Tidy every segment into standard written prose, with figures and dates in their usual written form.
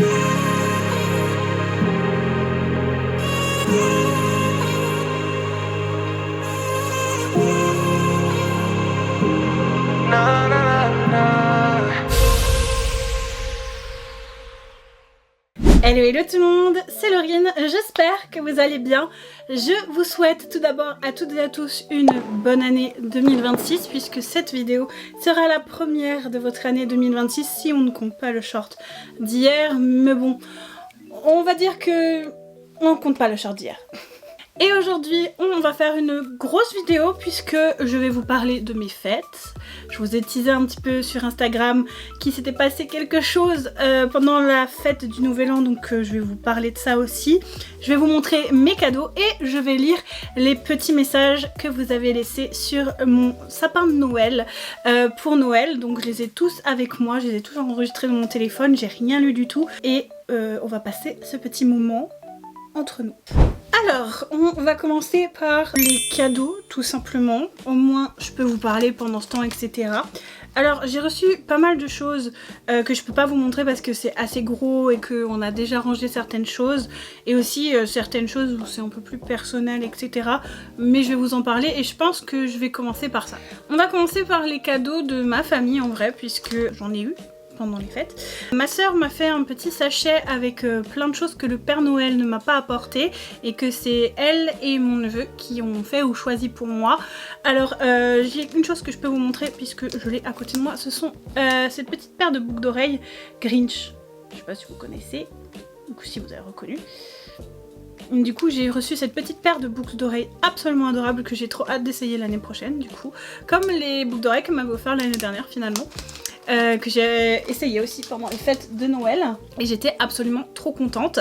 Hello tout le monde, c'est Laurine, j'espère que vous allez bien. Je vous souhaite tout d'abord à toutes et à tous une bonne année 2026 puisque cette vidéo sera la première de votre année 2026 si on ne compte pas le short d'hier. Mais bon, on va dire que on ne compte pas le short d'hier. Et aujourd'hui, on va faire une grosse vidéo puisque je vais vous parler de mes fêtes. Je vous ai teasé un petit peu sur Instagram qu'il s'était passé quelque chose pendant la fête du Nouvel An, donc je vais vous parler de ça aussi. Je vais vous montrer mes cadeaux et je vais lire les petits messages que vous avez laissés sur mon sapin de Noël pour Noël. Donc je les ai tous avec moi, je les ai tous enregistrés dans mon téléphone, j'ai rien lu du tout. Et on va passer ce petit moment entre nous. Alors, on va commencer par les cadeaux, tout simplement. Au moins, je peux vous parler pendant ce temps, etc. Alors, j'ai reçu pas mal de choses que je peux pas vous montrer parce que c'est assez gros et qu'on a déjà rangé certaines choses. Et aussi certaines choses où c'est un peu plus personnel, etc. Mais je vais vous en parler et je pense que je vais commencer par ça. On va commencer par les cadeaux de ma famille en vrai, puisque j'en ai eu pendant les fêtes. Ma soeur m'a fait un petit sachet avec plein de choses que le Père Noël ne m'a pas apporté et que c'est elle et mon neveu qui ont fait ou choisi pour moi. Alors j'ai une chose que je peux vous montrer puisque je l'ai à côté de moi, ce sont cette petite paire de boucles d'oreilles Grinch. Je sais pas si vous connaissez, du coup si vous avez reconnu. Du coup j'ai reçu cette petite paire de boucles d'oreilles absolument adorables que j'ai trop hâte d'essayer l'année prochaine du coup. Comme les boucles d'oreilles que m'avait offert l'année dernière finalement. Que j'ai essayé aussi pendant les fêtes de Noël et j'étais absolument trop contente.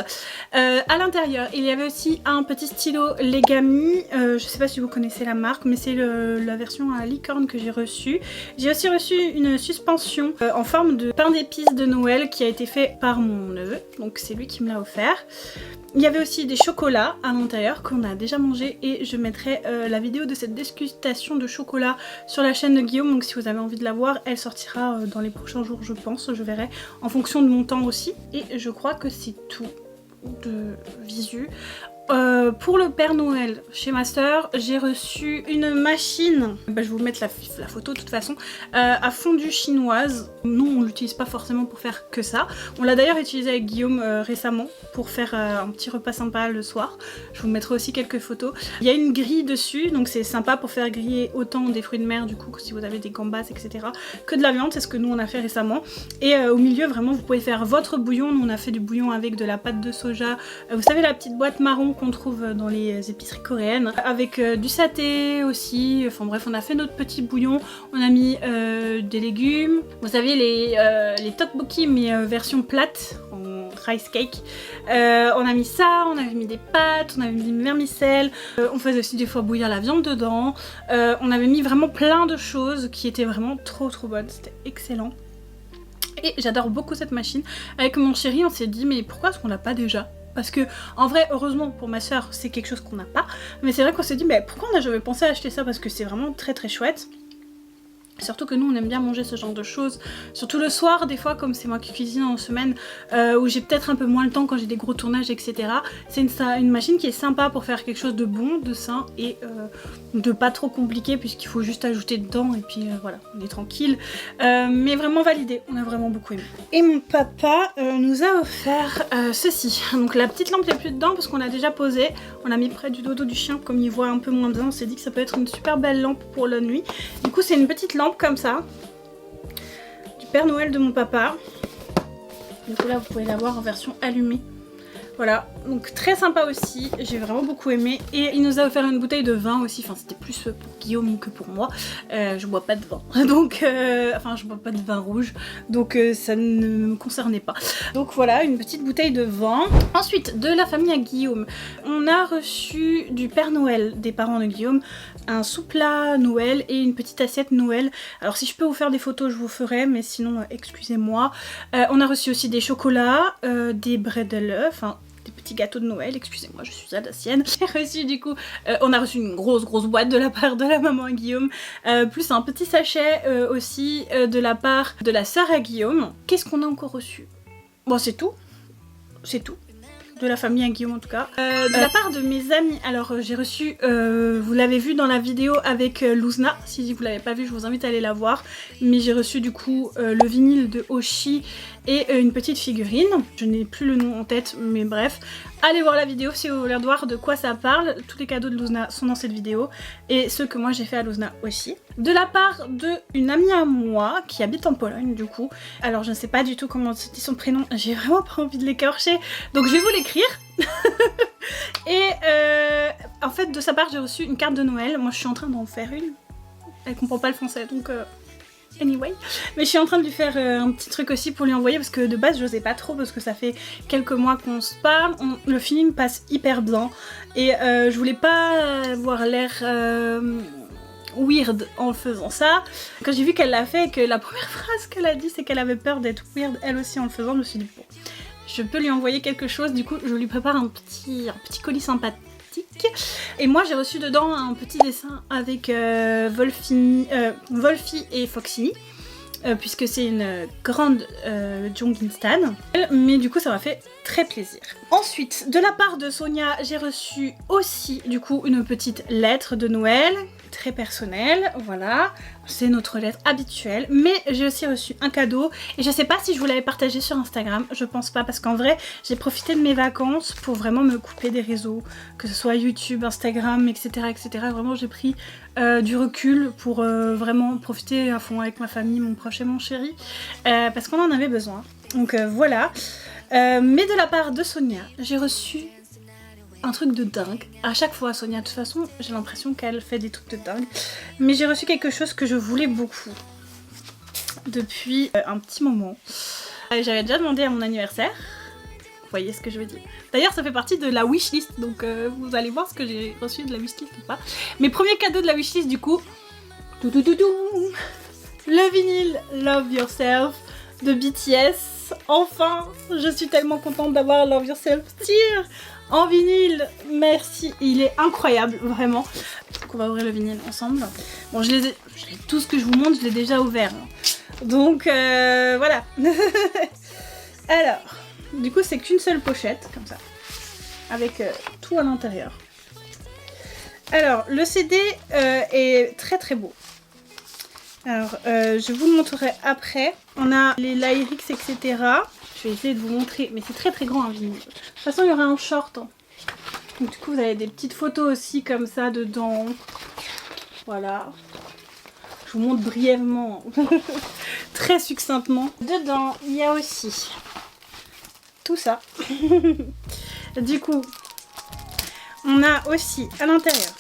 À l'intérieur il y avait aussi un petit stylo Legami, je sais pas si vous connaissez la marque mais c'est la version à licorne que j'ai reçue. J'ai aussi reçu une suspension en forme de pain d'épices de Noël qui a été fait par mon neveu, donc c'est lui qui me l'a offert. Il y avait aussi des chocolats à l'intérieur qu'on a déjà mangé et je mettrai la vidéo de cette dégustation de chocolat sur la chaîne de Guillaume, donc si vous avez envie de la voir elle sortira dans les prochains jours je pense, je verrai en fonction de mon temps aussi. Et je crois que c'est tout de visu. Pour le Père Noël, chez ma soeur, j'ai reçu une machine, je vais vous mettre la photo de toute façon, à fondue chinoise. Nous on l'utilise pas forcément pour faire que ça. On l'a d'ailleurs utilisé avec Guillaume récemment pour faire un petit repas sympa le soir. Je vous mettrai aussi quelques photos. Il y a une grille dessus, donc c'est sympa pour faire griller autant des fruits de mer du coup, que si vous avez des gambas etc. que de la viande, c'est ce que nous on a fait récemment. Et au milieu vraiment vous pouvez faire votre bouillon. Nous on a fait du bouillon avec de la pâte de soja. Vous savez la petite boîte marron qu'on trouve dans les épiceries coréennes, avec du saté aussi, enfin bref on a fait notre petit bouillon, on a mis des légumes, vous savez les tteokbokki mais version plate, en rice cake, on a mis ça, on avait mis des pâtes, on avait mis du vermicelle, on faisait aussi des fois bouillir la viande dedans, on avait mis vraiment plein de choses qui étaient vraiment trop bonnes, c'était excellent. Et j'adore beaucoup cette machine. Avec mon chéri on s'est dit mais pourquoi est-ce qu'on l'a pas déjà ? Parce que en vrai heureusement pour ma soeur c'est quelque chose qu'on n'a pas, mais c'est vrai qu'on s'est dit mais pourquoi on n'a jamais pensé à acheter ça, parce que c'est vraiment très chouette. Surtout que nous on aime bien manger ce genre de choses, surtout le soir des fois comme c'est moi qui cuisine en semaine, où j'ai peut-être un peu moins le temps quand j'ai des gros tournages etc. C'est une machine qui est sympa pour faire quelque chose de bon, de sain et de pas trop compliqué puisqu'il faut juste ajouter dedans et puis voilà on est tranquille, mais vraiment validé, on a vraiment beaucoup aimé. Et mon papa nous a offert ceci, donc la petite lampe n'est plus dedans parce qu'on l'a déjà posée, on l'a mis près du dodo du chien comme il voit un peu moins bien, on s'est dit que ça peut être une super belle lampe pour la nuit. Du coup c'est une petite lampe comme ça du Père Noël de mon papa, du coup là vous pouvez la voir en version allumée. Voilà, donc très sympa aussi, j'ai vraiment beaucoup aimé. Et il nous a offert une bouteille de vin aussi, enfin c'était plus pour Guillaume que pour moi. Je bois pas de vin, donc enfin je bois pas de vin rouge, donc ça ne me concernait pas. Donc voilà, une petite bouteille de vin. Ensuite, de la famille à Guillaume, on a reçu du Père Noël des parents de Guillaume, un sous-plat Noël et une petite assiette Noël. Alors si je peux vous faire des photos je vous ferai, mais sinon excusez-moi. On a reçu aussi des chocolats, des bredel, enfin des petits gâteaux de Noël, excusez-moi je suis alsacienne. J'ai reçu du coup, on a reçu une grosse boîte de la part de la maman à Guillaume, plus un petit sachet aussi de la part de la sœur à Guillaume. Qu'est-ce qu'on a encore reçu? Bon c'est tout. c'est tout. De la famille à Guillaume en tout cas. De la part de mes amis, alors j'ai reçu, vous l'avez vu dans la vidéo avec Luzna, si vous l'avez pas vu je vous invite à aller la voir, mais j'ai reçu du coup le vinyle de Oshi et une petite figurine, je n'ai plus le nom en tête mais bref, allez voir la vidéo si vous voulez voir de quoi ça parle, tous les cadeaux de Luzna sont dans cette vidéo et ceux que moi j'ai fait à Luzna aussi. De la part d'une amie à moi qui habite en Pologne du coup, alors je ne sais pas du tout comment se dit son prénom, j'ai vraiment pas envie de l'écorcher donc je vais vous l'écrire. Et en fait de sa part j'ai reçu une carte de Noël, moi je suis en train d'en faire une, elle comprend pas le français donc anyway, mais je suis en train de lui faire un petit truc aussi pour lui envoyer parce que de base je sais pas trop parce que ça fait quelques mois qu'on se parle, le feeling passe hyper bien et je voulais pas avoir l'air weird en faisant ça. Quand j'ai vu qu'elle l'a fait et que la première phrase qu'elle a dit c'est qu'elle avait peur d'être weird elle aussi en le faisant, je me suis dit bon, je peux lui envoyer quelque chose, du coup je lui prépare un petit colis sympathique. Et moi j'ai reçu dedans un petit dessin avec Wolfie et Foxy, puisque c'est une grande Jongin Stan. Mais du coup ça m'a fait très plaisir. Ensuite, de la part de Sonia, j'ai reçu aussi du coup une petite lettre de Noël, très personnelle, voilà. C'est notre lettre habituelle, mais j'ai aussi reçu un cadeau et je sais pas si je vous l'avais partagé sur Instagram, je pense pas parce qu'en vrai j'ai profité de mes vacances pour vraiment me couper des réseaux, que ce soit YouTube, Instagram, etc. etc. Vraiment j'ai pris du recul pour vraiment profiter à fond avec ma famille, mon proche et mon chéri, parce qu'on en avait besoin. Donc voilà. Mais de la part de Sonia, j'ai reçu un truc de dingue. À chaque fois, Sonia, de toute façon, j'ai l'impression qu'elle fait des trucs de dingue. Mais j'ai reçu quelque chose que je voulais beaucoup depuis un petit moment. J'avais déjà demandé à mon anniversaire. Vous voyez ce que je veux dire. D'ailleurs, ça fait partie de la wishlist, donc vous allez voir ce que j'ai reçu de la wishlist ou pas. Mes premiers cadeaux de la wishlist, du coup, le vinyle Love Yourself de BTS. Enfin, je suis tellement contente d'avoir Love Yourself Tear en vinyle, merci, il est incroyable, vraiment. Donc on va ouvrir le vinyle ensemble. Bon, tout ce que je vous montre, je l'ai déjà ouvert. Donc voilà. Alors, du coup c'est qu'une seule pochette, comme ça, avec tout à l'intérieur. Alors, le CD est très très beau. Alors, je vous le montrerai après. On a les lyrics, etc. Je vais essayer de vous montrer, mais c'est très très grand un vinyle. De toute façon, il y aura un short. Hein. Donc, du coup, vous avez des petites photos aussi comme ça dedans. Voilà. Je vous montre brièvement, très succinctement. Dedans, il y a aussi tout ça. Du coup, on a aussi à l'intérieur.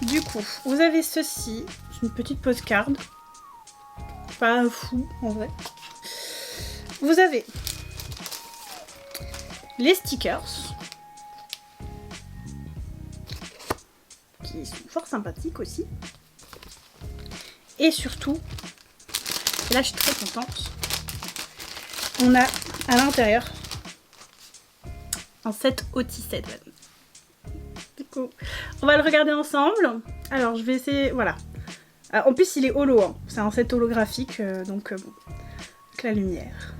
Du coup, vous avez ceci, une petite postcard. Pas fou en vrai. Vous avez les stickers qui sont fort sympathiques aussi. Et surtout, là je suis très contente, on a à l'intérieur un set OT7. Du coup, on va le regarder ensemble. Alors je vais essayer, voilà. En plus il est holo, hein. C'est un set holographique, donc bon, avec la lumière.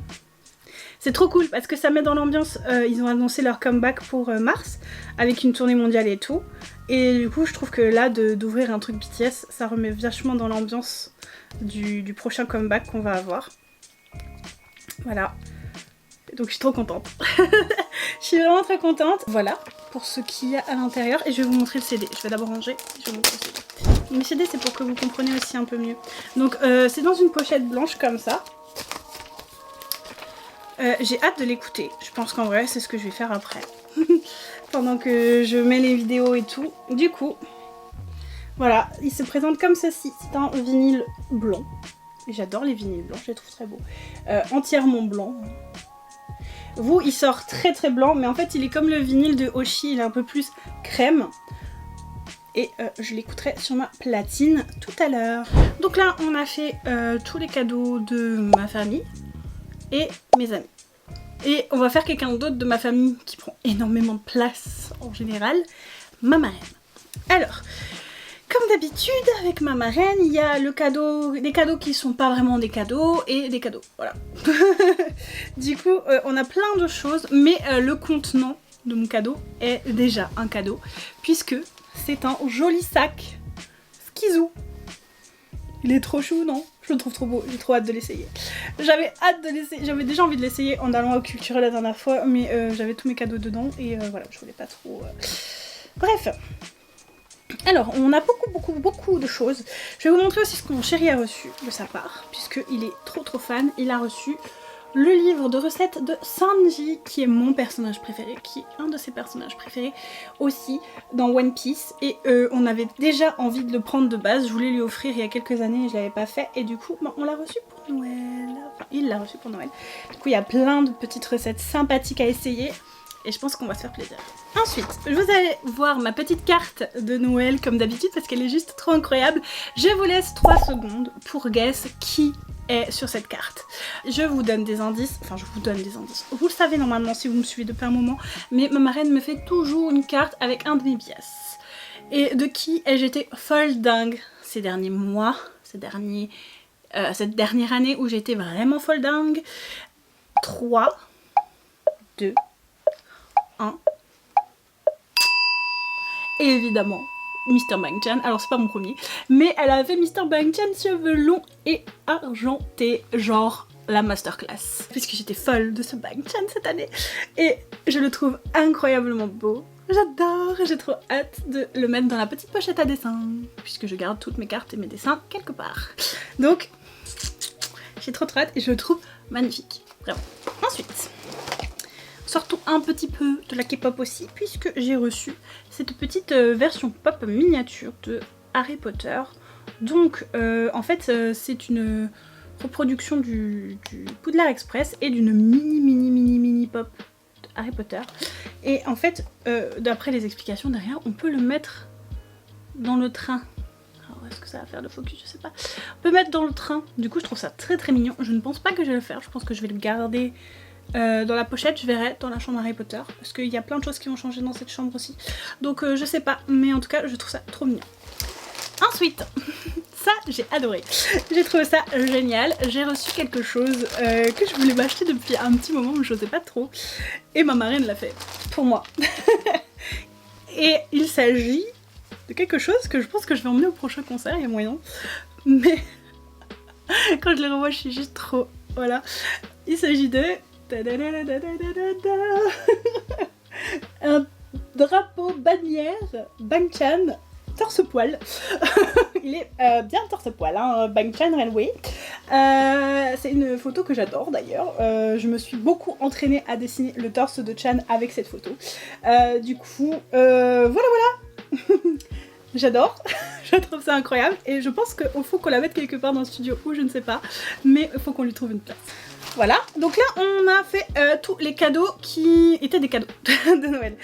C'est trop cool parce que ça met dans l'ambiance, ils ont annoncé leur comeback pour mars, avec une tournée mondiale et tout. Et du coup je trouve que là d'ouvrir un truc BTS, ça remet vachement dans l'ambiance du prochain comeback qu'on va avoir. Voilà. Donc je suis trop contente. Je suis vraiment très contente. Voilà pour ce qu'il y a à l'intérieur. Et je vais vous montrer le CD. Je vais d'abord ranger. Je vais vous montrer le CD. Mais CD c'est pour que vous compreniez aussi un peu mieux. Donc c'est dans une pochette blanche comme ça. J'ai hâte de l'écouter. Je pense qu'en vrai c'est ce que je vais faire après. Pendant que je mets les vidéos et tout. Du coup, voilà, il se présente comme ceci. C'est un vinyle blanc. J'adore les vinyles blancs, je les trouve très beaux. Entièrement blanc. Vous, il sort très très blanc, mais en fait il est comme le vinyle de Oshi, il est un peu plus crème. Et je l'écouterai sur ma platine tout à l'heure. Donc là, on a fait tous les cadeaux de ma famille et mes amis. Et on va faire quelqu'un d'autre de ma famille qui prend énormément de place en général, ma marraine. Alors, Comme d'habitude, avec ma marraine, il y a le cadeau, des cadeaux qui sont pas vraiment des cadeaux et des cadeaux, voilà. Du coup, on a plein de choses, mais le contenant de mon cadeau est déjà un cadeau, puisque c'est un joli sac Skizou. Il est trop chou, non? Je le trouve trop beau, j'ai trop hâte de l'essayer. J'avais hâte de l'essayer, j'avais déjà envie de l'essayer en allant au culturel la dernière fois, mais j'avais tous mes cadeaux dedans et voilà, je voulais pas trop... Bref. Alors, on a beaucoup de choses. Je vais vous montrer aussi ce que mon chéri a reçu de sa part, puisqu'il est trop fan. Il a reçu le livre de recettes de Sanji, qui est mon personnage préféré, qui est un de ses personnages préférés aussi dans One Piece. Et on avait déjà envie de le prendre de base. Je voulais lui offrir il y a quelques années et je l'avais pas fait. Et du coup, on l'a reçu pour Noël. Enfin, il l'a reçu pour Noël. Du coup, il y a plein de petites recettes sympathiques à essayer. Et je pense qu'on va se faire plaisir. Ensuite, vous allez voir ma petite carte de Noël comme d'habitude parce qu'elle est juste trop incroyable. Je vous laisse 3 secondes pour guess qui est sur cette carte. Je vous donne des indices, enfin je vous donne des indices. Vous le savez normalement si vous me suivez depuis un moment, mais ma marraine me fait toujours une carte avec un de mes bias. Et de qui ai-je été folle dingue ces derniers mois, cette dernière année où j'étais vraiment folle dingue. 3, 2, 1. Et évidemment, Mr. Bang-chan. Alors c'est pas mon premier, mais elle avait Mr. Bang-chan cheveux longs et argentés, genre la masterclass. Puisque j'étais folle de ce Bang-chan cette année. Et je le trouve incroyablement beau. J'adore, j'ai trop hâte de le mettre dans la petite pochette à dessin. Puisque je garde toutes mes cartes et mes dessins quelque part. Donc, j'ai trop hâte et je le trouve magnifique. Vraiment. Ensuite... sortons un petit peu de la K-pop aussi, puisque j'ai reçu cette petite version pop miniature de Harry Potter. Donc, en fait, c'est une reproduction du Poudlard Express et d'une mini pop de Harry Potter. Et en fait, d'après les explications derrière, on peut le mettre dans le train. Alors, est-ce que ça va faire le focus? Je sais pas. On peut mettre dans le train. Du coup, je trouve ça très mignon. Je ne pense pas que je vais le faire. Je pense que je vais le garder... dans la pochette, je verrai dans la chambre Harry Potter parce qu'il y a plein de choses qui ont changé dans cette chambre aussi, donc je sais pas, mais en tout cas je trouve ça trop mignon. Ensuite, ça j'ai adoré, j'ai trouvé ça génial. J'ai reçu quelque chose que je voulais m'acheter depuis un petit moment mais je n'osais pas trop, et ma marraine l'a fait pour moi. Et il s'agit de quelque chose que je pense que je vais emmener au prochain concert, il y a moyen, mais quand je les revois je suis juste trop... Voilà, il s'agit de... un drapeau bannière Bang-chan torse-poil. Il est bien torse-poil, hein, Bang-chan Railway. C'est une photo que j'adore d'ailleurs. Je me suis beaucoup entraînée à dessiner le torse de Chan avec cette photo. Du coup, voilà. J'adore, je trouve ça incroyable et je pense qu'il faut qu'on la mette quelque part dans le studio ou je ne sais pas, mais il faut qu'on lui trouve une place. Voilà, donc là on a fait tous les cadeaux qui étaient des cadeaux de Noël.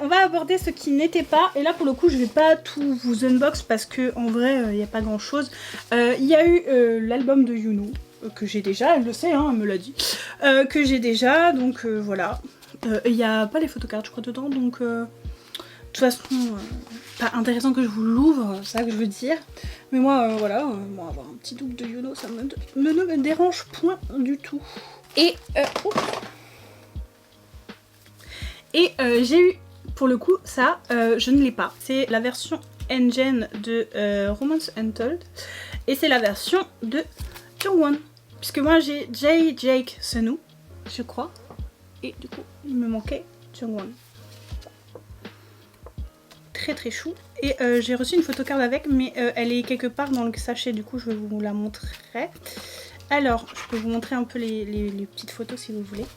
On va aborder ce qui n'était pas, et là pour le coup je vais pas tout vous unbox parce que en vrai il n'y a pas grand chose. Il y a eu l'album de Yuno, que j'ai déjà, elle le sait, hein, elle me l'a dit, que j'ai déjà, donc voilà. Il n'y a pas les photocards je crois dedans, donc de toute façon pas intéressant que je vous l'ouvre, c'est ça que je veux dire. Mais moi, voilà, moi avoir un petit double de Yuno, ça ne me dérange point du tout. Et j'ai eu, pour le coup, ça, je ne l'ai pas. C'est la version Engine de Romance Untold. Et c'est la version de Jungwon. Puisque moi j'ai Jake Sunwoo, je crois. Et du coup, il me manquait Jungwon. Très chou, et j'ai reçu une photocard avec, mais elle est quelque part dans le sachet, du coup je vous la montrerai. Alors je peux vous montrer un peu les petites photos si vous voulez,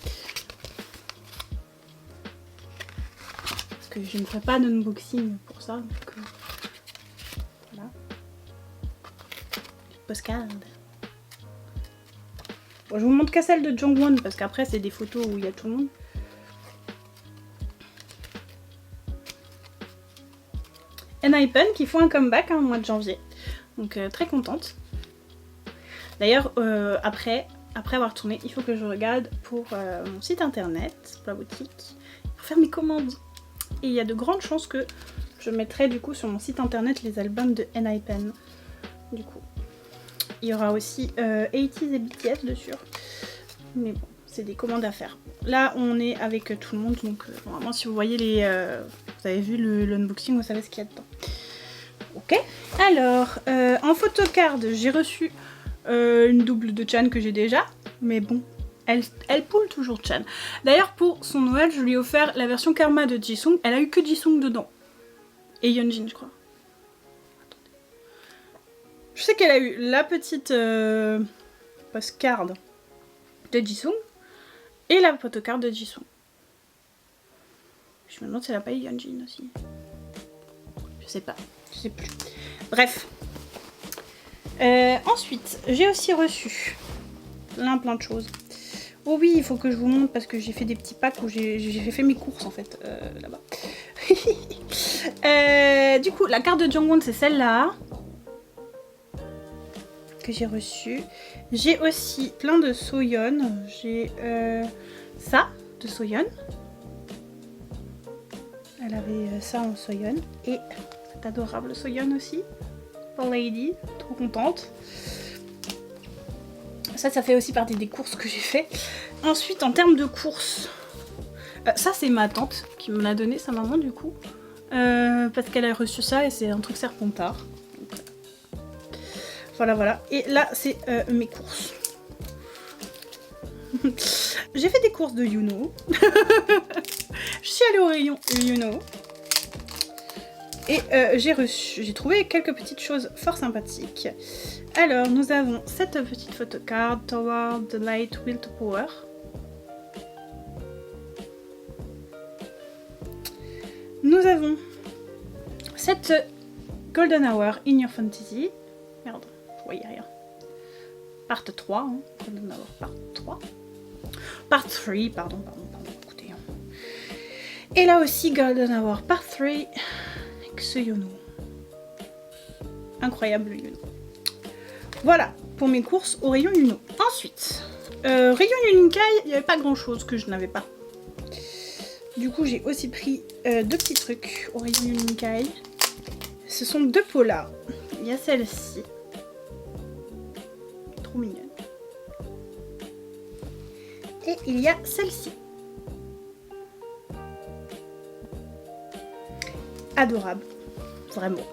parce que je ne ferai pas d'unboxing pour ça, donc voilà. Postcard. Bon, je vous montre qu'à celle de Jungwon parce qu'après c'est des photos où il y a tout le monde. Enhypen qui font un comeback au mois de janvier, donc très contente. D'ailleurs après avoir tourné, il faut que je regarde pour mon site internet, pour la boutique, pour faire mes commandes. Et il y a de grandes chances que Je mettrai du coup sur mon site internet les albums de Enhypen. Du coup, il y aura aussi 80s et BTS dessus. Mais bon, c'est des commandes à faire. Là, on est avec tout le monde, donc vraiment, si vous voyez les... vous avez vu l'unboxing, vous savez ce qu'il y a dedans. Ok. Alors, en photocard, j'ai reçu une double de Chan que j'ai déjà. Mais bon, elle poule toujours Chan. D'ailleurs, pour son Noël, je lui ai offert la version Karma de Jisung. Elle a eu que Jisung dedans. Et Yeonjin, je crois. Attendez. Je sais qu'elle a eu la petite postcard de Jisung et la photocard de Jisung. Je me demande si elle a pas eu Yeonjin aussi. Je sais pas, je sais plus. Bref. Ensuite, j'ai aussi reçu plein de choses. Oh oui, il faut que je vous montre parce que j'ai fait des petits packs où j'ai fait mes courses en fait là-bas. Du coup, la carte de Jongwon, c'est celle-là que j'ai reçue. J'ai aussi plein de Soyeon. J'ai ça de Soyeon. Elle avait ça en Soyeon. Et cet adorable Soyeon aussi. Pour Lady. Trop contente. Ça fait aussi partie des courses que j'ai fait. Ensuite, en termes de courses, ça c'est ma tante qui me l'a donné, sa maman du coup. Parce qu'elle a reçu ça et c'est un truc Serpentard. Donc, voilà. Et là, c'est mes courses. J'ai fait des courses de Yuno. Je suis allée au rayon Yuno. Et j'ai trouvé quelques petites choses fort sympathiques. Alors, nous avons cette petite photocard, Toward the Light Will to Power. Nous avons cette Golden Hour in Your Fantasy. Merde, je voyais rien. Part 3, hein. Golden Hour part 3. Part 3, pardon, écoutez. Et là aussi, Golden Hour part 3, avec ce Yuno. Incroyable Yuno. Voilà, pour mes courses au rayon Yuno. Ensuite, rayon Unikai, il n'y avait pas grand chose que je n'avais pas. Du coup, j'ai aussi pris deux petits trucs au rayon Unikai. Ce sont deux polas. Il y a celle-ci. Trop mignonne. Et il y a celle-ci. Adorable. Vraiment.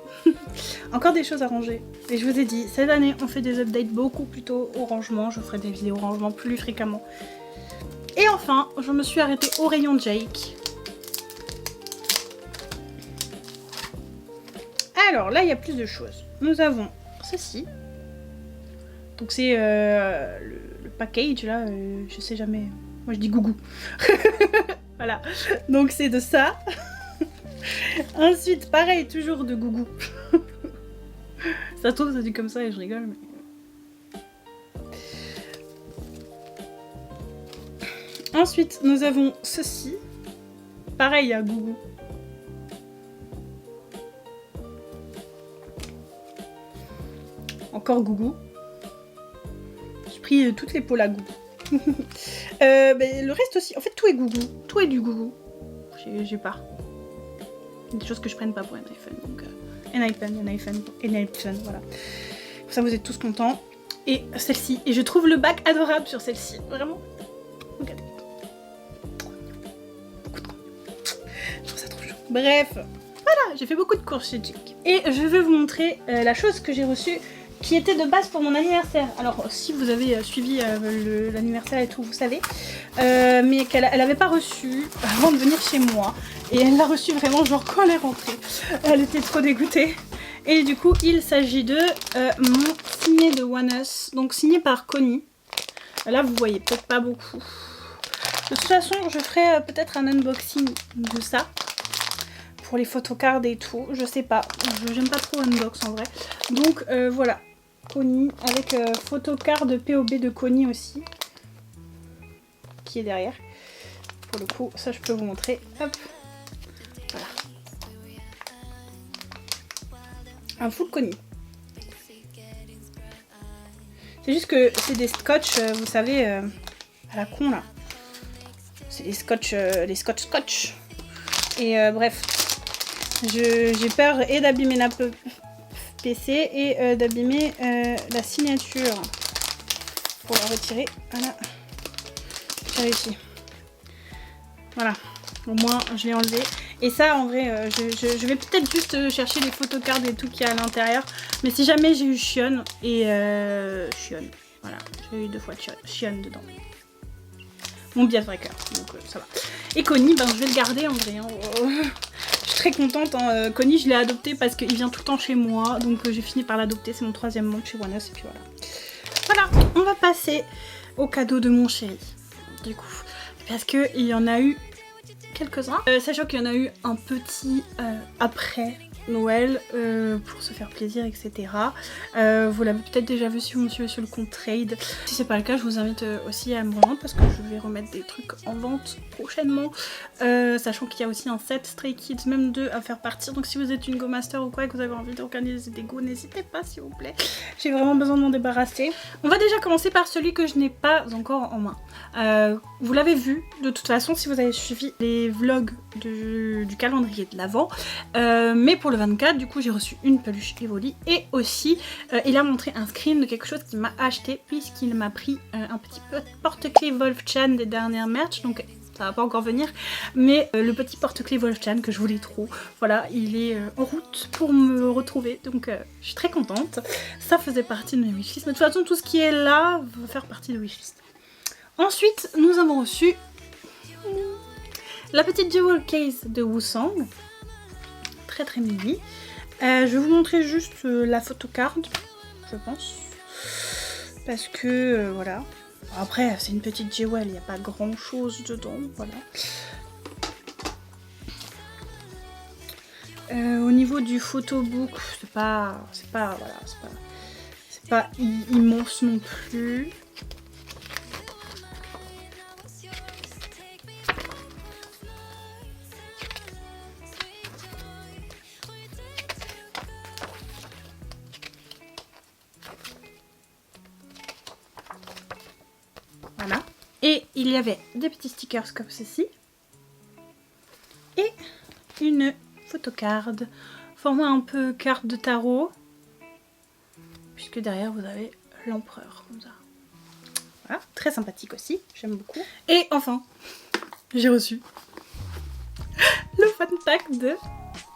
Encore des choses à ranger. Et je vous ai dit, cette année, on fait des updates beaucoup plus tôt au rangement. Je ferai des vidéos rangement plus fréquemment. Et enfin, je me suis arrêtée au rayon Jake. Alors là, il y a plus de choses. Nous avons ceci. Donc c'est le package là, je sais jamais. Moi je dis gougou. Voilà. Donc c'est de ça. Ensuite, pareil, toujours de gougou. Ça se trouve, ça dit comme ça et je rigole. Mais... Ensuite, nous avons ceci. Pareil à gougou. Encore gougou. J'ai pris toutes les polas gougou. Le reste aussi. En fait, tout est gougou. Tout est du gougou. J'ai pas. Des choses que je prenne pas pour Enhypen. Donc, Enhypen, voilà. Ça, vous êtes tous contents. Et celle-ci. Et je trouve le bac adorable sur celle-ci. Vraiment. Regardez. Beaucoup trop. Je trouve ça trop chou. Bref. Voilà, j'ai fait beaucoup de courses chez Jake. Et je vais vous montrer la chose que j'ai reçue qui était de base pour mon anniversaire. Alors, si vous avez suivi l'anniversaire et tout, vous savez. Mais qu'elle n'avait pas reçu avant de venir chez moi. Et elle l'a reçu vraiment genre quand elle est rentrée. Elle était trop dégoûtée. Et du coup, il s'agit de mon signé de One Us. Donc signé par Connie. Là, vous voyez peut-être pas beaucoup. De toute façon, je ferai peut-être un unboxing de ça. Pour les photocards et tout. Je sais pas. J'aime pas trop unbox en vrai. Donc voilà. Connie avec photocard de POB de Connie aussi. Qui est derrière. Pour le coup, ça je peux vous montrer. Hop. Voilà. Un full Connie. C'est juste que c'est des scotch, vous savez, à la con là. C'est les scotch, scotch. Et bref. J'ai peur et d'abîmer la PC et d'abîmer la signature. Pour la retirer, voilà. J'ai réussi. Voilà, au moins je l'ai enlevé. Et ça en vrai, je vais peut-être juste chercher les photocards et tout qu'il y a à l'intérieur. Mais si jamais j'ai eu Shion et Shion, voilà, j'ai eu 2 fois Shion dedans. Mon Biasbreaker, donc ça va. Et Connie, ben je vais le garder en vrai. Hein. Je suis très contente. Hein. Connie, je l'ai adopté parce qu'il vient tout le temps chez moi. Donc j'ai fini par l'adopter. C'est mon 3e monde chez One Us et puis voilà. Voilà, on va passer au cadeau de mon chéri, du coup, parce qu'il y en a eu quelques-uns. Sachant qu'il y en a eu un petit après Noël pour se faire plaisir, etc. Vous l'avez peut-être déjà vu si vous me suivez sur le compte Trade. Si c'est pas le cas, je vous invite aussi à me rejoindre parce que je vais remettre des trucs en vente prochainement. Sachant qu'il y a aussi un set Stray Kids, même 2 à faire partir. Donc si vous êtes une Go Master ou quoi et que vous avez envie d'organiser des Go, n'hésitez pas s'il vous plaît. J'ai vraiment besoin de m'en débarrasser. On va déjà commencer par celui que je n'ai pas encore en main. Vous l'avez vu de toute façon si vous avez suivi les vlogs du calendrier de l'Avent. Mais pour le 24, du coup j'ai reçu une peluche Evoli et aussi il a montré un screen de quelque chose qu'il m'a acheté puisqu'il m'a pris un petit porte-clés Wolf-chan des dernières merch. Donc ça va pas encore venir, mais le petit porte-clés Wolf-chan que je voulais trop, voilà, il est en route pour me retrouver, donc je suis très contente. Ça faisait partie de mes wishlists, mais de toute façon tout ce qui est là va faire partie de wishlist. Ensuite, nous avons reçu la petite jewel case de Woosang, très très mini. Je vais vous montrer juste la photocard, je pense, parce que voilà. Après, c'est une petite jewel, il n'y a pas grand chose dedans, voilà. Au niveau du photobook, c'est pas immense non plus. Voilà. Et il y avait des petits stickers comme ceci. Et une photocard. Format un peu carte de tarot. Puisque derrière vous avez l'empereur comme ça. Voilà. Très sympathique aussi. J'aime beaucoup. Et enfin, j'ai reçu le fun pack de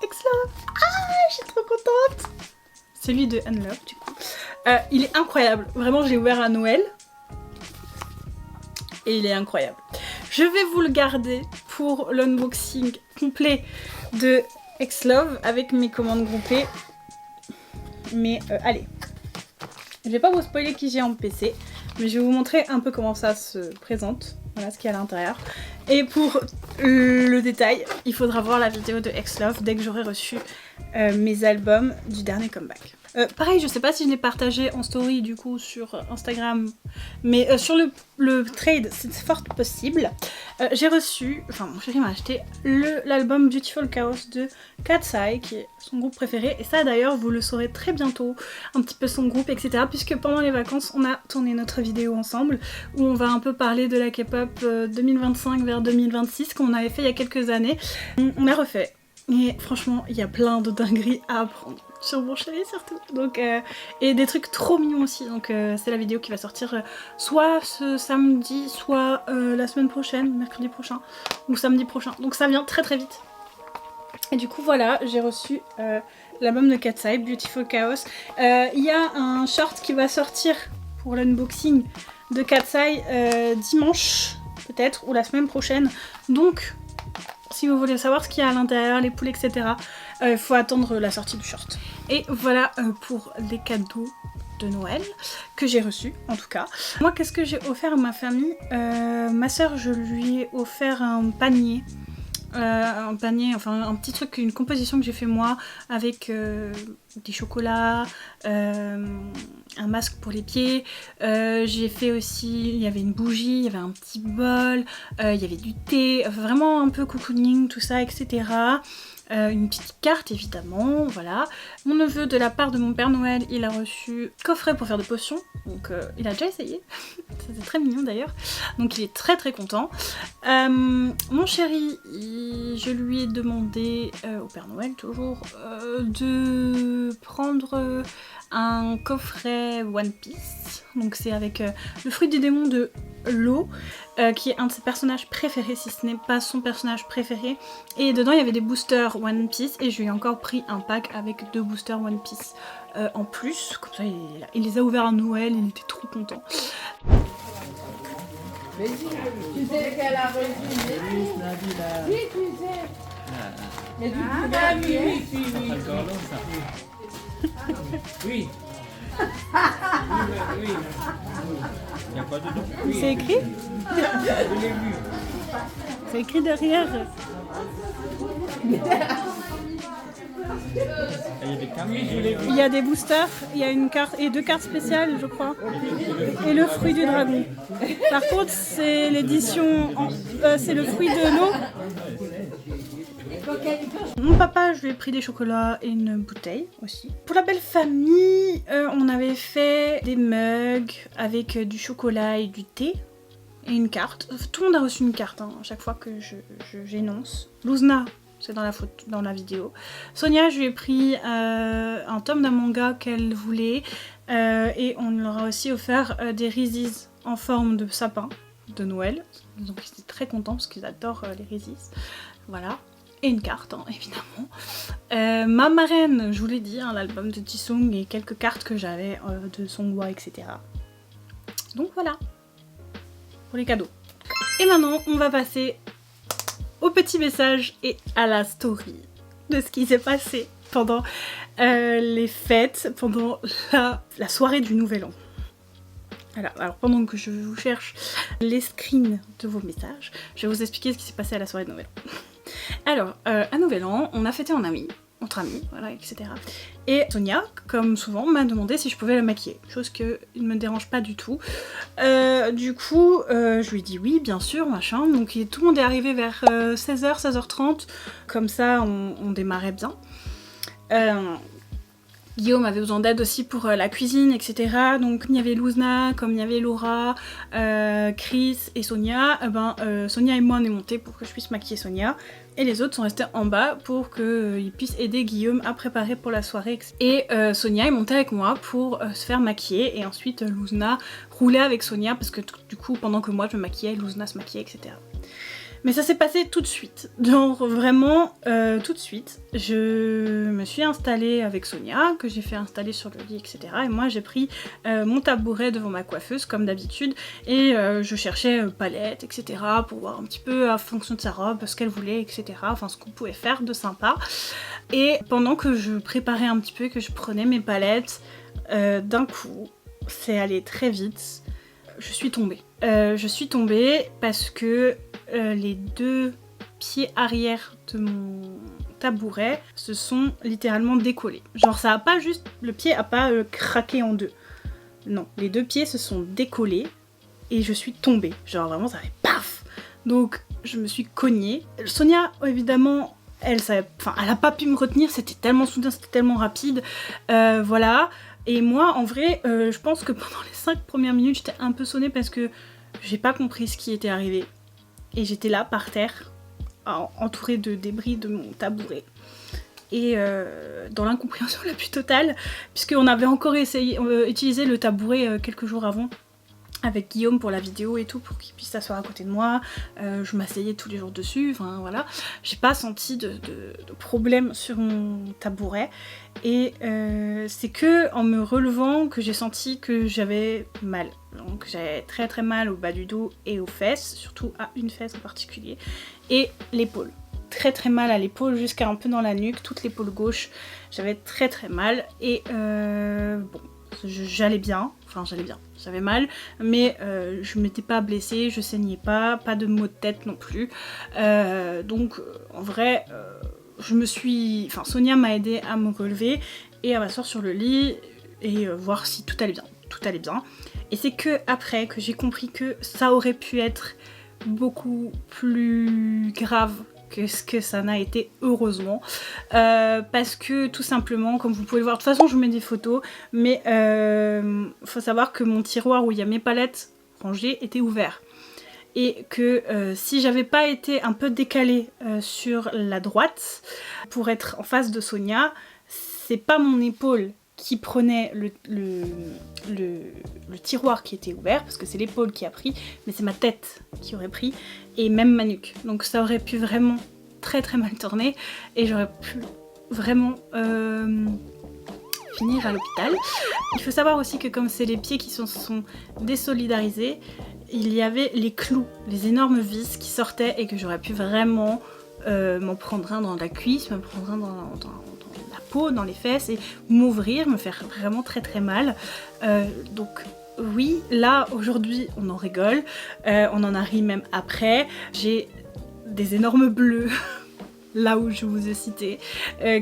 Xlove. Ah, je suis trop contente. Celui de Unlove du coup. Il est incroyable. Vraiment, je l'ai ouvert à Noël. Et il est incroyable. Je vais vous le garder pour l'unboxing complet de Xlove avec mes commandes groupées. Mais allez, je vais pas vous spoiler qui j'ai en PC, mais je vais vous montrer un peu comment ça se présente. Voilà ce qu'il y a à l'intérieur. Et pour le détail, il faudra voir la vidéo de Xlove dès que j'aurai reçu mes albums du dernier comeback. Pareil, je sais pas si je l'ai partagé en story du coup sur Instagram, mais sur le trade c'est fort possible. J'ai reçu, enfin mon chéri m'a acheté l'album Beautiful Chaos de Katseye, qui est son groupe préféré, et ça d'ailleurs vous le saurez très bientôt, un petit peu son groupe, etc. Puisque pendant les vacances on a tourné notre vidéo ensemble, où on va un peu parler de la K-pop 2025 vers 2026 qu'on avait fait il y a quelques années. On a refait. Et franchement, il y a plein de dingueries à apprendre. Sur mon chéri surtout. Donc, et des trucs trop mignons aussi. Donc c'est la vidéo qui va sortir soit ce samedi, soit la semaine prochaine, mercredi prochain, ou samedi prochain. Donc ça vient très très vite. Et du coup voilà, j'ai reçu l'album de Katseye, Beautiful Chaos. Il y a un short qui va sortir pour l'unboxing de Katseye dimanche, peut-être, ou la semaine prochaine. Donc si vous voulez savoir ce qu'il y a à l'intérieur, les poules, etc., il faut attendre la sortie du short. Et voilà pour les cadeaux de Noël que j'ai reçus, en tout cas. Moi, qu'est-ce que j'ai offert à ma famille? Ma soeur, je lui ai offert un panier. Enfin un petit truc, une composition que j'ai fait moi avec des chocolats, un un masque pour les pieds. J'ai fait aussi, il y avait une bougie, il y avait un petit bol, il y avait du thé, vraiment un peu cocooning, tout ça, etc. Une petite carte évidemment, voilà. Mon neveu, de la part de mon Père Noël, il a reçu coffret pour faire des potions, donc il a déjà essayé, c'était très mignon d'ailleurs, donc il est très très content. Mon chéri, je lui ai demandé, au Père Noël toujours, de prendre un coffret One Piece, donc c'est avec le fruit du démon de l'eau, qui est un de ses personnages préférés, si ce n'est pas son personnage préféré, et dedans il y avait des boosters One Piece, et je lui ai encore pris un pack avec 2 boosters One Piece en plus, comme ça il les a ouverts à Noël, il était trop content. Mais si, tu sais qu'elle a reçu oui, tu sais. Mais tu oui. Oui. Il n'y a pas de nom. C'est écrit? Je l'ai vu. C'est écrit derrière. Il y a des boosters, il y a une carte et 2 cartes spéciales, je crois, et le fruit du dragon. Par contre, c'est l'édition, c'est le fruit de l'eau. Mon papa, je lui ai pris des chocolats et une bouteille aussi. Pour la belle famille, on avait fait des mugs avec du chocolat et du thé. Et une carte. Tout le monde a reçu une carte hein, à chaque fois que j'énonce. Luzna, c'est dans la vidéo. Sonia, je lui ai pris un tome d'un manga qu'elle voulait. Et on leur a aussi offert des Reese's en forme de sapin de Noël. Donc ils étaient très contents parce qu'ils adorent les Reese's. Voilà. Et une carte, hein, évidemment. Ma marraine, je vous l'ai dit, hein, l'album de Jisung et quelques cartes que j'avais de Songhwa, etc. Donc voilà. Pour les cadeaux. Et maintenant, on va passer au petit message et à la story de ce qui s'est passé pendant les fêtes, pendant la soirée du Nouvel An. Alors pendant que je vous cherche les screens de vos messages, je vais vous expliquer ce qui s'est passé à la soirée de Nouvel An. Alors, à Nouvel An, on a fêté entre amis, voilà, etc. Et Sonia, comme souvent, m'a demandé si je pouvais la maquiller, chose qui ne me dérange pas du tout. Du coup, je lui ai dit oui, bien sûr, machin. Donc tout le monde est arrivé vers 16h, 16h30, comme ça on démarrait bien. Guillaume avait besoin d'aide aussi pour la cuisine, etc. Donc il y avait Luzna, comme il y avait Laura, Chris et Sonia. Sonia et moi on est montés pour que je puisse maquiller Sonia. Et les autres sont restés en bas pour qu'ils puissent aider Guillaume à préparer pour la soirée. Et Sonia est montée avec moi pour se faire maquiller. Et ensuite Luzna roulait avec Sonia parce que du coup pendant que moi je me maquillais, Luzna se maquillait, etc. Mais ça s'est passé tout de suite, genre vraiment tout de suite. Je me suis installée avec Sonia, que j'ai fait installer sur le lit, etc. Et moi j'ai pris mon tabouret devant ma coiffeuse comme d'habitude et je cherchais palette, etc. pour voir un petit peu à fonction de sa robe, ce qu'elle voulait, etc. Enfin ce qu'on pouvait faire de sympa. Et pendant que je préparais un petit peu, que je prenais mes palettes, d'un coup, c'est allé très vite. Je suis tombée parce que les 2 pieds arrière de mon tabouret se sont littéralement décollés. Genre ça a pas juste, le pied a pas craqué en 2. Non, les 2 pieds se sont décollés et je suis tombée. Genre vraiment ça fait paf. Donc je me suis cognée. Sonia évidemment elle a pas pu me retenir, c'était tellement soudain, c'était tellement rapide. Voilà. Et moi, en vrai, je pense que pendant les 5 premières minutes, j'étais un peu sonnée parce que j'ai pas compris ce qui était arrivé. Et j'étais là, par terre, entourée de débris de mon tabouret. Et dans l'incompréhension la plus totale, puisqu'on avait encore utilisé le tabouret quelques jours avant, avec Guillaume pour la vidéo et tout, pour qu'il puisse s'asseoir à côté de moi. Je m'asseyais tous les jours dessus, enfin voilà. J'ai pas senti de problème sur mon tabouret. Et c'est que en me relevant que j'ai senti que j'avais mal. Donc j'avais très très mal au bas du dos et aux fesses, surtout à une fesse en particulier. Et l'épaule. Très très mal à l'épaule, jusqu'à un peu dans la nuque, toute l'épaule gauche. J'avais très très mal. Et bon, j'allais bien, j'avais mal, mais je m'étais pas blessée, je saignais pas de maux de tête non plus. Donc en vrai, Sonia m'a aidée à me relever et à m'asseoir sur le lit. et voir si tout allait bien. Tout allait bien. Et c'est que après que j'ai compris que ça aurait pu être beaucoup plus grave que ce que ça n'a été, heureusement, parce que tout simplement, comme vous pouvez le voir, de toute façon je vous mets des photos, mais faut savoir que mon tiroir où il y a mes palettes rangées était ouvert, et que si j'avais pas été un peu décalée sur la droite pour être en face de Sonia, c'est pas mon épaule qui prenait le tiroir qui était ouvert, parce que c'est l'épaule qui a pris, mais c'est ma tête qui aurait pris, et même ma nuque. Donc ça aurait pu vraiment très très mal tourner, et j'aurais pu vraiment finir à l'hôpital. Il faut savoir aussi que comme c'est les pieds qui se sont désolidarisés, il y avait les clous, les énormes vis qui sortaient, et que j'aurais pu vraiment m'en prendre un dans la cuisse, me prendre un dans la peau, dans les fesses, et m'ouvrir, me faire vraiment très très mal. Donc oui, là aujourd'hui on en rigole, on en a ri même après. J'ai des énormes bleus là où je vous ai cité,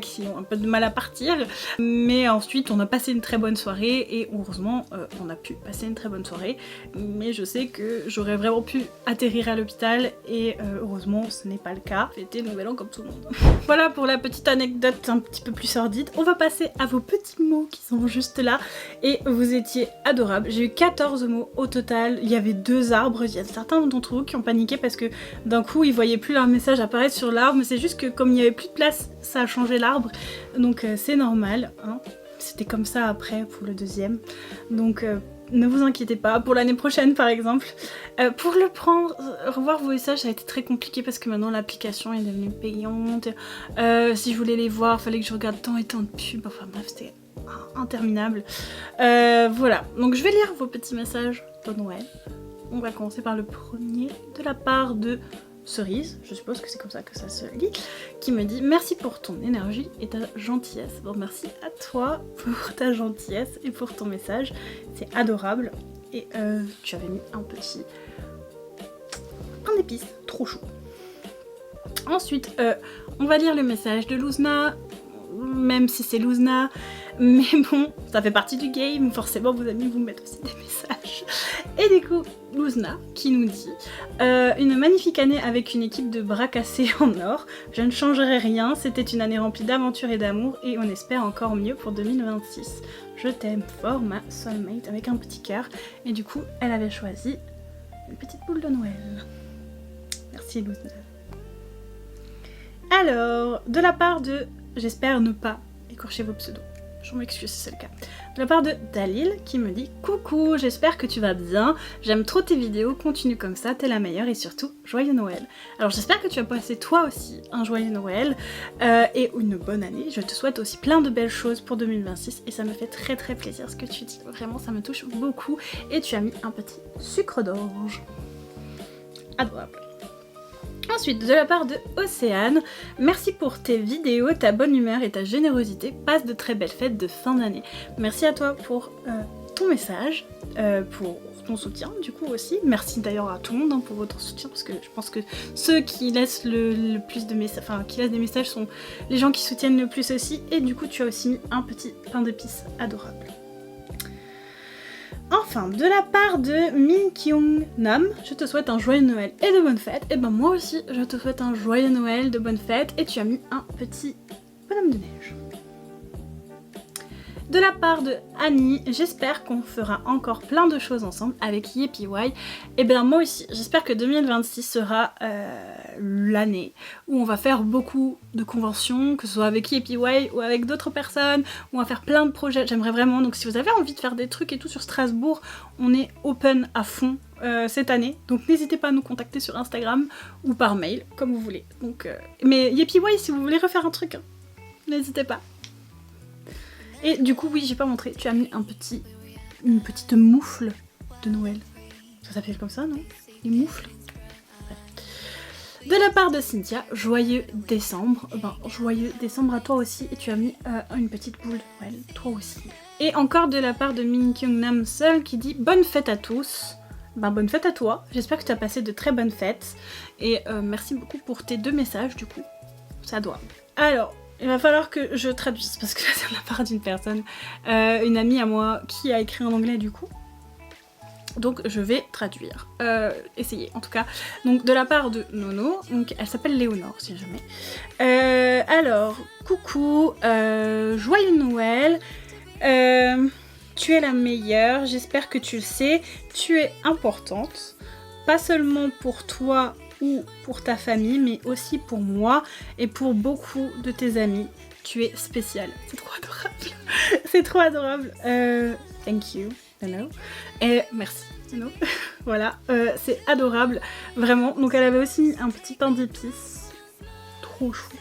qui ont un peu de mal à partir, mais ensuite on a passé une très bonne soirée, et heureusement on a pu passer une très bonne soirée, mais je sais que j'aurais vraiment pu atterrir à l'hôpital, et heureusement ce n'est pas le cas. Fêter le nouvel an comme tout le monde. Voilà pour la petite anecdote un petit peu plus sordide. On va passer à vos petits mots qui sont juste là, et vous étiez adorables. J'ai eu 14 mots au total, il y avait 2 arbres, il y a certains d'entre vous qui ont paniqué parce que d'un coup ils voyaient plus leur message apparaître sur l'arbre, mais c'est juste que comme il n'y avait plus de place, ça a changé l'arbre, donc c'est normal, hein. C'était comme ça après pour le deuxième, donc ne vous inquiétez pas, pour l'année prochaine par exemple. Pour le prendre, revoir vos messages, ça a été très compliqué parce que maintenant l'application est devenue payante, si je voulais les voir, fallait que je regarde tant et tant de pubs, enfin bref, c'était interminable. Voilà, donc je vais lire vos petits messages de Noël. On va commencer par le premier, de la part de Cerise, je suppose que c'est comme ça que ça se lit, qui me dit « Merci pour ton énergie et ta gentillesse ». Bon, merci à toi pour ta gentillesse et pour ton message, c'est adorable. Et tu avais mis un petit pain d'épices, trop chou. Ensuite, on va lire le message de Luzna, même si c'est Luzna, mais bon, ça fait partie du game, forcément vos amis vous mettent aussi des messages. Et du coup, Luzna qui nous dit une magnifique année avec une équipe de bras cassés en or. Je ne changerai rien, c'était une année remplie d'aventures et d'amour, et on espère encore mieux pour 2026. Je t'aime fort, ma soulmate, avec un petit cœur. Et du coup, elle avait choisi une petite boule de Noël. Merci Luzna. Alors, de la part de... J'espère ne pas écorcher vos pseudos. Je m'excuse si c'est le cas. De la part de Dalil qui me dit « Coucou, j'espère que tu vas bien. J'aime trop tes vidéos, continue comme ça, t'es la meilleure, et surtout, joyeux Noël. » Alors j'espère que tu vas passer toi aussi un joyeux Noël et une bonne année. Je te souhaite aussi plein de belles choses pour 2026, et ça me fait très très plaisir ce que tu dis. Vraiment, ça me touche beaucoup, et tu as mis un petit sucre d'orge. Adorable. Ensuite, de la part de Océane, merci pour tes vidéos, ta bonne humeur et ta générosité. Passe de très belles fêtes de fin d'année. Merci à toi pour ton message, pour ton soutien du coup aussi. Merci d'ailleurs à tout le monde hein, pour votre soutien, parce que je pense que ceux qui laissent le plus de messages, enfin qui laissent des messages sont les gens qui soutiennent le plus aussi. Et du coup tu as aussi mis un petit pain d'épices adorable. Enfin, de la part de Min Kyung Nam, je te souhaite un joyeux Noël et de bonnes fêtes. Et ben moi aussi, je te souhaite un joyeux Noël, de bonnes fêtes, et tu as mis un petit bonhomme de neige. De la part de Annie, j'espère qu'on fera encore plein de choses ensemble avec Yeppy. Et bien moi aussi, j'espère que 2026 sera l'année où on va faire beaucoup de conventions, que ce soit avec Yeppy ou avec d'autres personnes, où on va faire plein de projets, j'aimerais vraiment. Donc si vous avez envie de faire des trucs et tout sur Strasbourg, on est open à fond cette année. Donc n'hésitez pas à nous contacter sur Instagram ou par mail, comme vous voulez. Donc, mais Yeppy, si vous voulez refaire un truc, hein, n'hésitez pas. Et du coup, oui, j'ai pas montré, tu as mis une petite moufle de Noël. Ça s'appelle comme ça, non? Les moufles. De la part de Cynthia, joyeux décembre. Ben, joyeux décembre à toi aussi. Et tu as mis une petite boule de Noël, toi aussi. Et encore de la part de Min Kyung Nam Seul qui dit bonne fête à tous. Ben, bonne fête à toi. J'espère que tu as passé de très bonnes fêtes. Et merci beaucoup pour tes 2 messages, du coup. C'est adorable. Alors, il va falloir que je traduise parce que là c'est de la part d'une personne, une amie à moi qui a écrit en anglais du coup. Donc je vais traduire, essayer en tout cas. Donc de la part de Nono, donc elle s'appelle Léonore si jamais. Alors, coucou, joyeux Noël, tu es la meilleure, j'espère que tu le sais, tu es importante, pas seulement pour toi ou pour ta famille, mais aussi pour moi et pour beaucoup de tes amis. Tu es spéciale, c'est trop adorable, c'est trop adorable. Thank you. Hello. Et merci. Hello. Voilà, c'est adorable, vraiment. Donc elle avait aussi mis un petit pain d'épices. Trop chou.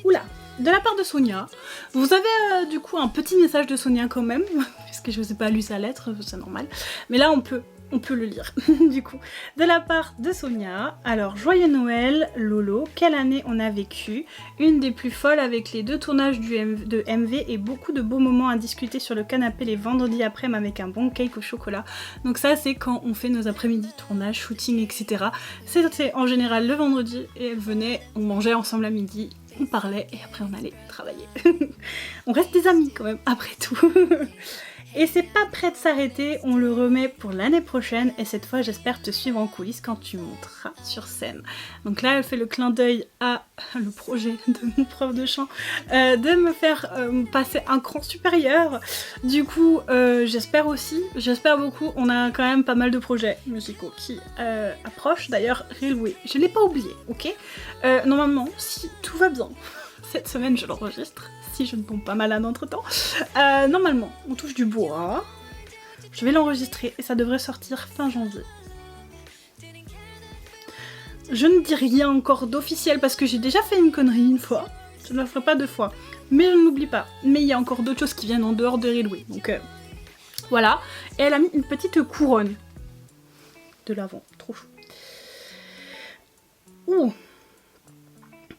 Oula, de la part de Sonia. Vous avez du coup un petit message de Sonia quand même, puisque je vous ai pas lu sa lettre, c'est normal. Mais là on peut le lire, du coup. De la part de Sonia, alors, joyeux Noël, Lolo, quelle année on a vécu, une des plus folles avec les 2 tournages de MV et beaucoup de beaux moments à discuter sur le canapé les vendredis après-midi avec un bon cake au chocolat. Donc ça, c'est quand on fait nos après-midi tournage, shooting, etc. C'était en général le vendredi et elle venait, on mangeait ensemble à midi, on parlait et après on allait travailler. On reste des amis quand même, après tout. Et c'est pas prêt de s'arrêter, on le remet pour l'année prochaine et cette fois j'espère te suivre en coulisses quand tu monteras sur scène. Donc là elle fait le clin d'œil à le projet de mon prof de chant de me faire passer un cran supérieur. Du coup j'espère beaucoup, on a quand même pas mal de projets musicaux qui approchent. D'ailleurs Railway, je l'ai pas oublié, ok. Normalement si tout va bien, cette semaine je l'enregistre. Si je ne tombe pas malade entre temps. Normalement, on touche du bois. Je vais l'enregistrer et ça devrait sortir fin janvier. Je ne dis rien encore d'officiel parce que j'ai déjà fait une connerie une fois. Je ne la ferai pas 2 fois. Mais je ne l'oublie pas. Mais il y a encore d'autres choses qui viennent en dehors de Railway. Donc voilà. Et elle a mis une petite couronne de l'avant. Trop chou. Ouh.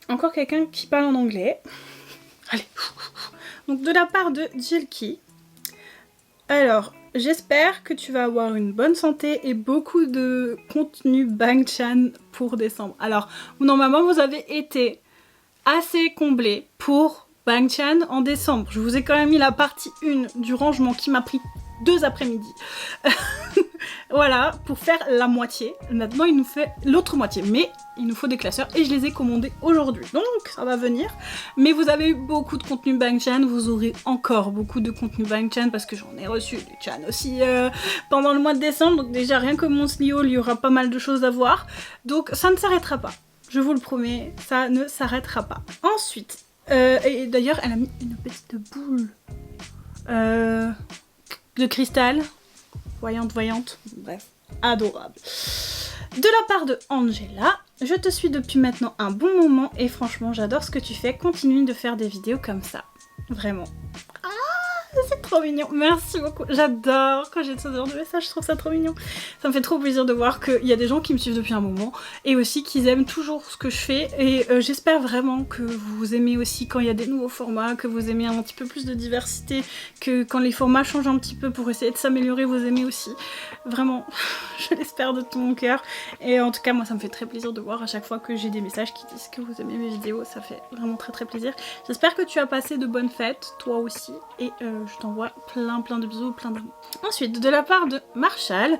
Encore quelqu'un qui parle en anglais. Allez. Donc de la part de Jilky. Alors, j'espère que tu vas avoir une bonne santé et beaucoup de contenu Bangchan pour décembre. Alors, normalement vous avez été assez comblé pour Bangchan en décembre. Je vous ai quand même mis la partie 1 du rangement qui m'a pris 2 après-midi. Voilà, pour faire la moitié. Maintenant, il nous fait l'autre moitié. Mais il nous faut des classeurs et je les ai commandés aujourd'hui. Donc, ça va venir. Mais vous avez eu beaucoup de contenu Bangchan. Vous aurez encore beaucoup de contenu Bangchan parce que j'en ai reçu du Chan aussi pendant le mois de décembre. Donc déjà, rien que mon Sleehaul, il y aura pas mal de choses à voir. Donc, ça ne s'arrêtera pas. Je vous le promets, ça ne s'arrêtera pas. Ensuite, et d'ailleurs, elle a mis une petite boule de cristal. Voyante, bref, adorable. De la part de Angela, je te suis depuis maintenant un bon moment et franchement j'adore ce que tu fais, continue de faire des vidéos comme ça, vraiment. Ah, c'est trop mignon, merci beaucoup, j'adore quand j'ai ce genre de message, je trouve ça trop mignon. Ça me fait trop plaisir de voir qu'il y a des gens qui me suivent depuis un moment et aussi qu'ils aiment toujours ce que je fais et j'espère vraiment que vous aimez aussi quand il y a des nouveaux formats, que vous aimez un petit peu plus de diversité, que quand les formats changent un petit peu pour essayer de s'améliorer, vous aimez aussi. Vraiment, je l'espère de tout mon cœur et en tout cas moi ça me fait très plaisir de voir à chaque fois que j'ai des messages qui disent que vous aimez mes vidéos, ça fait vraiment très plaisir. J'espère que tu as passé de bonnes fêtes, toi aussi, et je t'envoie plein de bisous, plein d'amour. Ensuite, de la part de Marshall,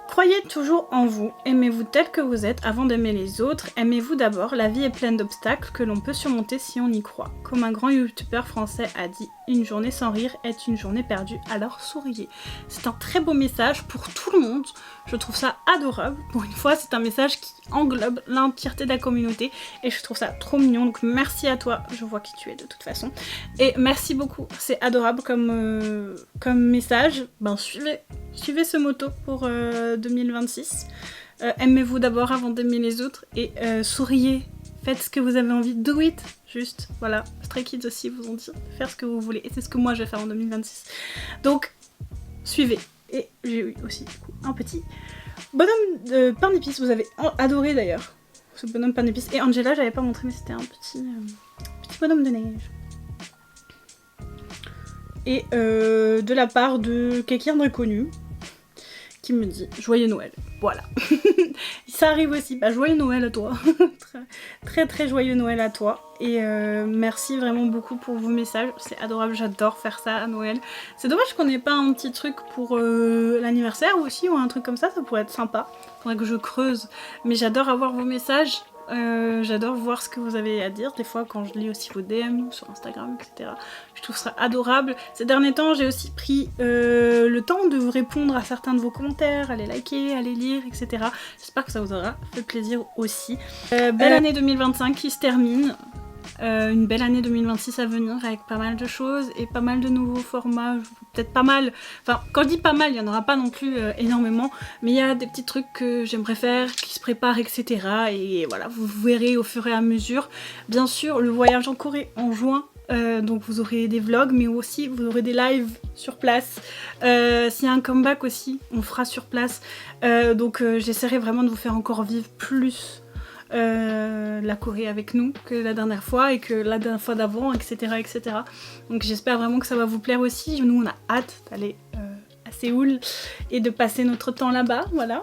croyez toujours en vous, aimez-vous tel que vous êtes avant d'aimer les autres, aimez-vous d'abord, la vie est pleine d'obstacles que l'on peut surmonter si on y croit. Comme un grand youtubeur français a dit, une journée sans rire est une journée perdue, alors souriez. C'est un très beau message pour tout le monde, je trouve ça adorable. Pour une fois, c'est un message qui englobe l'entièreté de la communauté et je trouve ça trop mignon, donc merci à toi, je vois qui tu es de toute façon. Et merci beaucoup, c'est adorable comme message. Ben suivez ce motto pour 2026. Aimez-vous d'abord avant d'aimer les autres et souriez, faites ce que vous avez envie, do it, juste, voilà. Stray Kids aussi vous ont dit de faire ce que vous voulez et c'est ce que moi je vais faire en 2026. Donc suivez. Et j'ai eu aussi du coup un petit bonhomme de pain d'épices, vous avez adoré d'ailleurs ce bonhomme pain d'épices. Et Angela j'avais pas montré mais c'était un petit bonhomme de neige. Et de la part de quelqu'un d'inconnu qui me dit joyeux Noël, voilà. Ça arrive aussi. Bah, joyeux Noël à toi. Très joyeux Noël à toi. Et merci vraiment beaucoup pour vos messages. C'est adorable, j'adore faire ça à Noël. C'est dommage qu'on n'ait pas un petit truc pour l'anniversaire aussi ou un truc comme ça pourrait être sympa. Faudrait que je creuse. Mais j'adore avoir vos messages. J'adore voir ce que vous avez à dire des fois quand je lis aussi vos DM sur Instagram, etc. Je trouve ça adorable. Ces derniers temps, j'ai aussi pris le temps de vous répondre à certains de vos commentaires, à les liker, à les lire, etc. J'espère que ça vous aura fait plaisir aussi. Belle année 2025 qui se termine. Une belle année 2026 à venir avec pas mal de choses et pas mal de nouveaux formats, peut-être pas mal, enfin quand je dis pas mal il n'y en aura pas non plus énormément, mais il y a des petits trucs que j'aimerais faire, qui se préparent, etc. Et voilà, vous verrez au fur et à mesure. Bien sûr, le voyage en Corée en juin, donc vous aurez des vlogs, mais aussi vous aurez des lives sur place. S'il y a un comeback aussi, on fera sur place. Donc j'essaierai vraiment de vous faire encore vivre plus la Corée avec nous que la dernière fois et que la dernière fois d'avant, etc., etc. Donc j'espère vraiment que ça va vous plaire aussi. Nous on a hâte d'aller à Séoul et de passer notre temps là-bas, voilà.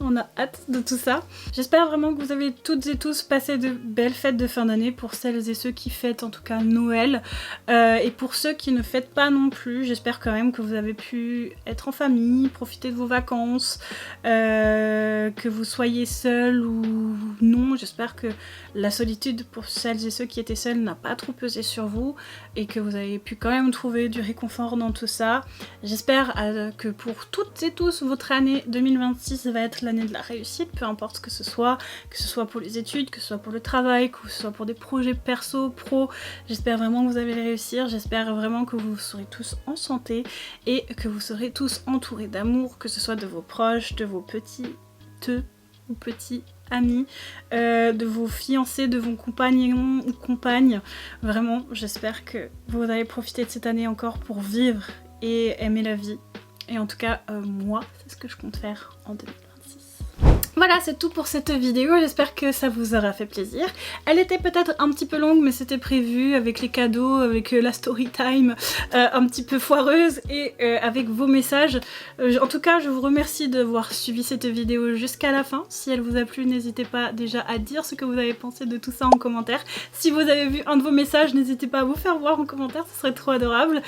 On a hâte de tout ça. J'espère vraiment que vous avez toutes et tous passé de belles fêtes de fin d'année pour celles et ceux qui fêtent en tout cas Noël. Et pour ceux qui ne fêtent pas non plus, j'espère quand même que vous avez pu être en famille, profiter de vos vacances, que vous soyez seuls ou non. J'espère que la solitude pour celles et ceux qui étaient seuls n'a pas trop pesé sur vous et que vous avez pu quand même trouver du réconfort dans tout ça. J'espère que pour toutes et tous, votre année 2026 va être l'année de la réussite, peu importe ce que ce soit pour les études, que ce soit pour le travail, que ce soit pour des projets perso, pro. J'espère vraiment que vous allez réussir, j'espère vraiment que vous serez tous en santé et que vous serez tous entourés d'amour, que ce soit de vos proches, de vos petits ou petits amis, de vos fiancés, de vos compagnons ou compagnes. Vraiment, j'espère que vous allez profiter de cette année encore pour vivre et aimer la vie. Et en tout cas, moi, c'est ce que je compte faire en 2026. Voilà, c'est tout pour cette vidéo, j'espère que ça vous aura fait plaisir. Elle était peut-être un petit peu longue, mais c'était prévu avec les cadeaux, avec la story time un petit peu foireuse et avec vos messages. En tout cas, je vous remercie d'avoir suivi cette vidéo jusqu'à la fin. Si elle vous a plu, n'hésitez pas déjà à dire ce que vous avez pensé de tout ça en commentaire. Si vous avez vu un de vos messages, n'hésitez pas à vous faire voir en commentaire, ce serait trop adorable,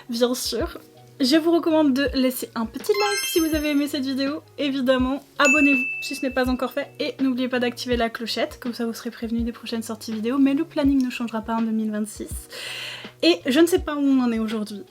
bien sûr. Je vous recommande de laisser un petit like si vous avez aimé cette vidéo. Évidemment, abonnez-vous si ce n'est pas encore fait. Et n'oubliez pas d'activer la clochette, comme ça vous serez prévenu des prochaines sorties vidéo. Mais le planning ne changera pas en 2026. Et je ne sais pas où on en est aujourd'hui.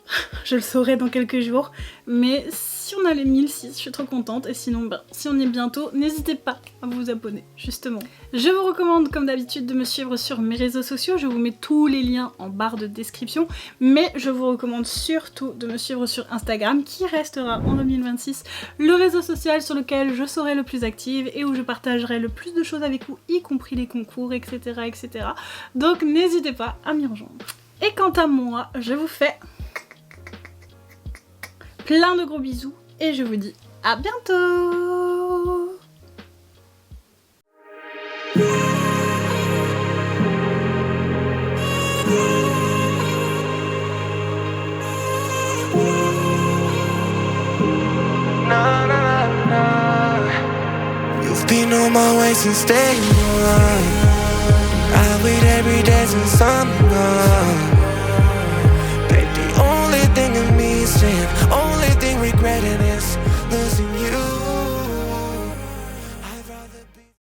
Je le saurai dans quelques jours. Mais si on a les 1006, je suis trop contente. Et sinon, si on y est bientôt, n'hésitez pas à vous abonner, justement. Je vous recommande, comme d'habitude, de me suivre sur mes réseaux sociaux. Je vous mets tous les liens en barre de description. Mais je vous recommande surtout de me suivre sur Instagram, qui restera en 2026 le réseau social sur lequel je serai le plus active et où je partagerai le plus de choses avec vous, y compris les concours, etc. etc. Donc n'hésitez pas à m'y rejoindre. Et quant à moi, je vous fais plein de gros bisous et je vous dis à bientôt. You've been on my way since day one.